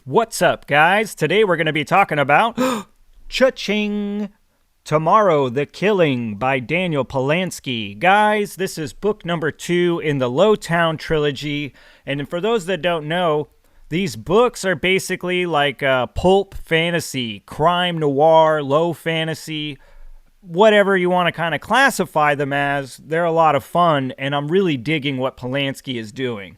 What's up, guys? Today we're going to be talking about Cha-ching! Tomorrow, The Killing by Daniel Polansky. Guys, this is book number 2 in the Lowtown trilogy. And for those that don't know, these books are basically like pulp fantasy, crime noir, low fantasy, whatever you want to kind of classify them as. They're a lot of fun, and I'm really digging what Polansky is doing.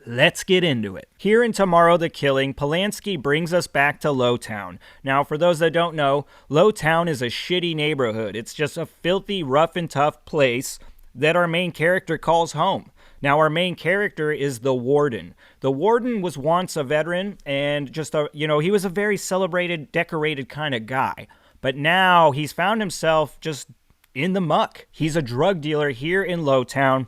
Let's get into it. Here in Tomorrow the Killing, Polansky brings us back to Lowtown. Now, for those that don't know, Lowtown is a shitty neighborhood. It's just a filthy, rough and tough place that our main character calls home. Now, our main character is the warden. The warden was once a veteran and he was a very celebrated, decorated kind of guy. But now he's found himself just in the muck. He's a drug dealer here in Lowtown.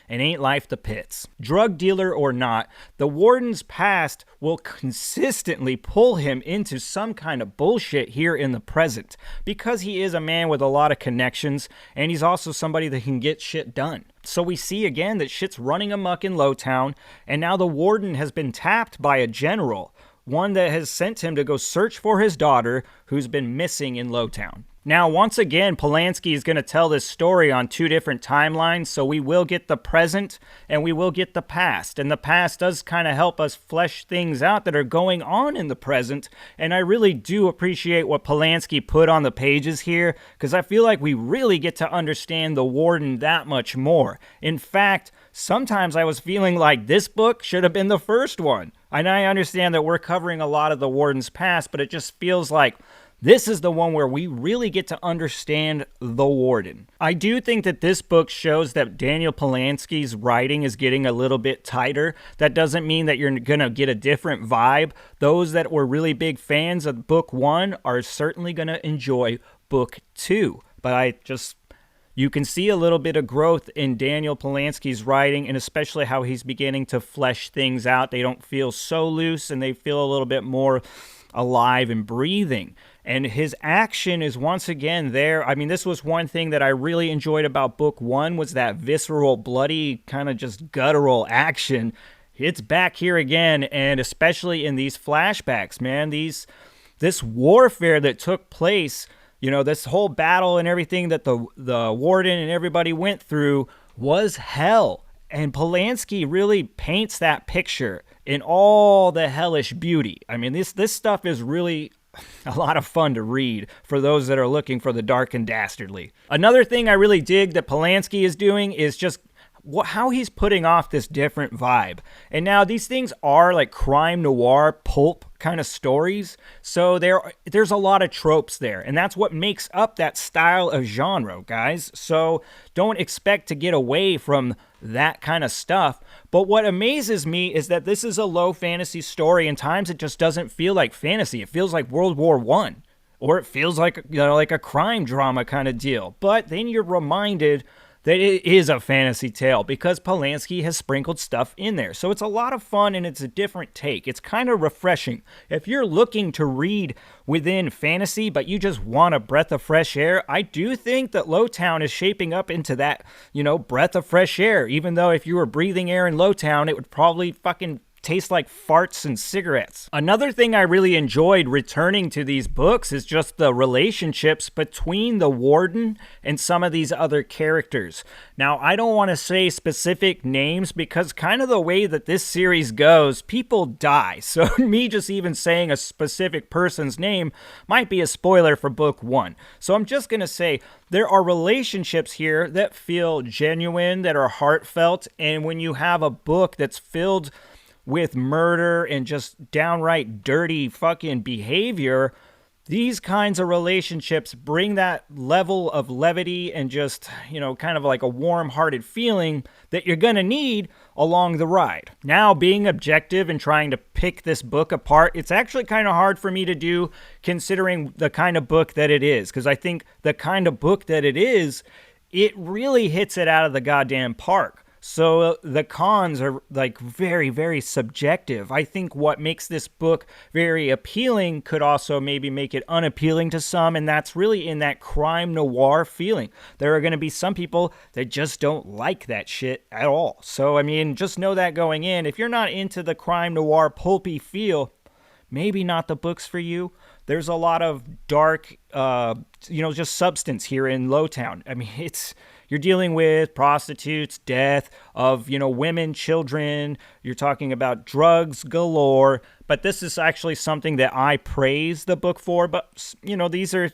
And ain't life the pits. Drug dealer or not, the warden's past will consistently pull him into some kind of bullshit here in the present, because he is a man with a lot of connections, and he's also somebody that can get shit done. So we see again that shit's running amok in Lowtown, and now the warden has been tapped by a general, one that has sent him to go search for his daughter who's been missing in Lowtown. Now, once again, Polansky is going to tell this story on 2 different timelines, so we will get the present and we will get the past. And the past does kind of help us flesh things out that are going on in the present, and I really do appreciate what Polansky put on the pages here, because I feel like we really get to understand the warden that much more. In fact, sometimes I was feeling like this book should have been the first one. And I understand that we're covering a lot of the warden's past, but it just feels like this is the one where we really get to understand the warden. I do think that this book shows that Daniel Polansky's writing is getting a little bit tighter. That doesn't mean that you're going to get a different vibe. Those that were really big fans of book 1 are certainly going to enjoy book 2. But you can see a little bit of growth in Daniel Polansky's writing, and especially how he's beginning to flesh things out. They don't feel so loose, and they feel a little bit more alive and breathing. And his action is once again there. I mean, this was one thing that I really enjoyed about book 1 was that visceral, bloody, kind of just guttural action. It's back here again, and especially in these flashbacks, man. This warfare that took place, this whole battle and everything that the warden and everybody went through was hell. And Polansky really paints that picture in all the hellish beauty. I mean, this stuff is really a lot of fun to read for those that are looking for the dark and dastardly. Another thing I really dig that Polansky is doing is just how he's putting off this different vibe. And now these things are like crime noir, pulp kind of stories. So there's a lot of tropes there. And that's what makes up that style of genre, guys. So don't expect to get away from that kind of stuff. But what amazes me is that this is a low fantasy story. And times it just doesn't feel like fantasy. It feels like World War I. Or it feels like, like a crime drama kind of deal. But then you're reminded that it is a fantasy tale because Polansky has sprinkled stuff in there. So it's a lot of fun and it's a different take. It's kind of refreshing. If you're looking to read within fantasy, but you just want a breath of fresh air, I do think that Lowtown is shaping up into that, breath of fresh air. Even though if you were breathing air in Lowtown, it would probably fucking taste like farts and cigarettes. Another thing I really enjoyed returning to these books is just the relationships between the warden and some of these other characters. Now, I don't want to say specific names because kind of the way that this series goes, people die. So me just even saying a specific person's name might be a spoiler for book 1. So I'm just going to say there are relationships here that feel genuine, that are heartfelt, and when you have a book that's filled with murder and just downright dirty fucking behavior, these kinds of relationships bring that level of levity and just, kind of like a warm-hearted feeling that you're gonna need along the ride. Now, being objective and trying to pick this book apart, it's actually kind of hard for me to do considering the kind of book that it is, because I think the kind of book that it is, it really hits it out of the goddamn park. So the cons are like very, very subjective. I think what makes this book very appealing could also maybe make it unappealing to some, and that's really in that crime noir feeling. There are going to be some people that just don't like that shit at all. So, I mean, just know that going in. If you're not into the crime noir pulpy feel, maybe not the books for you. There's a lot of dark, just substance here in Lowtown. I mean, you're dealing with prostitutes, death of, women, children. You're talking about drugs galore. But this is actually something that I praise the book for. But, these are,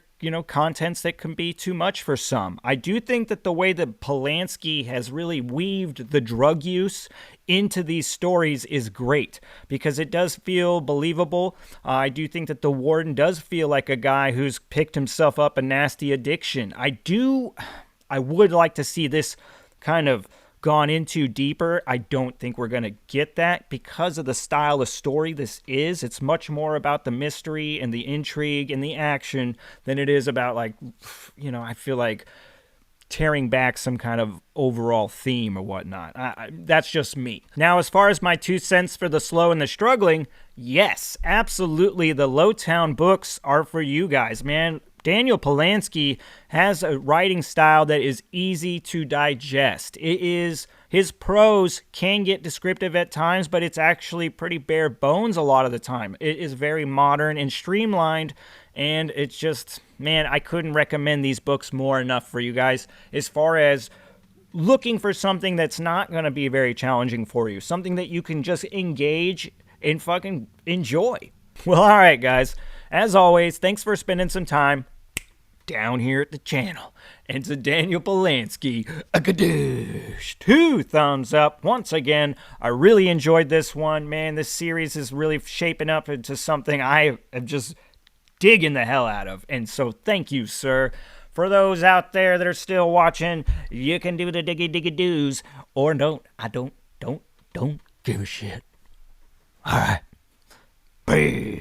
contents that can be too much for some. I do think that the way that Polansky has really weaved the drug use into these stories is great because it does feel believable. I do think that the warden does feel like a guy who's picked himself up a nasty addiction. I would like to see this kind of gone into deeper. I don't think we're going to get that because of the style of story this is. It's much more about the mystery and the intrigue and the action than it is about, I feel like tearing back some kind of overall theme or whatnot. That's just me. Now, as far as my 2 cents for the slow and the struggling, yes, absolutely. The Lowtown books are for you guys, man. Daniel Polansky has a writing style that is easy to digest. His prose can get descriptive at times, but it's actually pretty bare bones a lot of the time. It is very modern and streamlined, and it's just, man, I couldn't recommend these books more enough for you guys as far as looking for something that's not going to be very challenging for you, something that you can just engage and fucking enjoy. Well, all right, guys. As always, thanks for spending some time down here at the channel. And to Daniel Polansky, a kadoosh. 2 thumbs up. Once again, I really enjoyed this one. Man, this series is really shaping up into something I am just digging the hell out of. And so thank you, sir. For those out there that are still watching, you can do the diggy doos. Or don't. I don't give a shit. All right. Peace.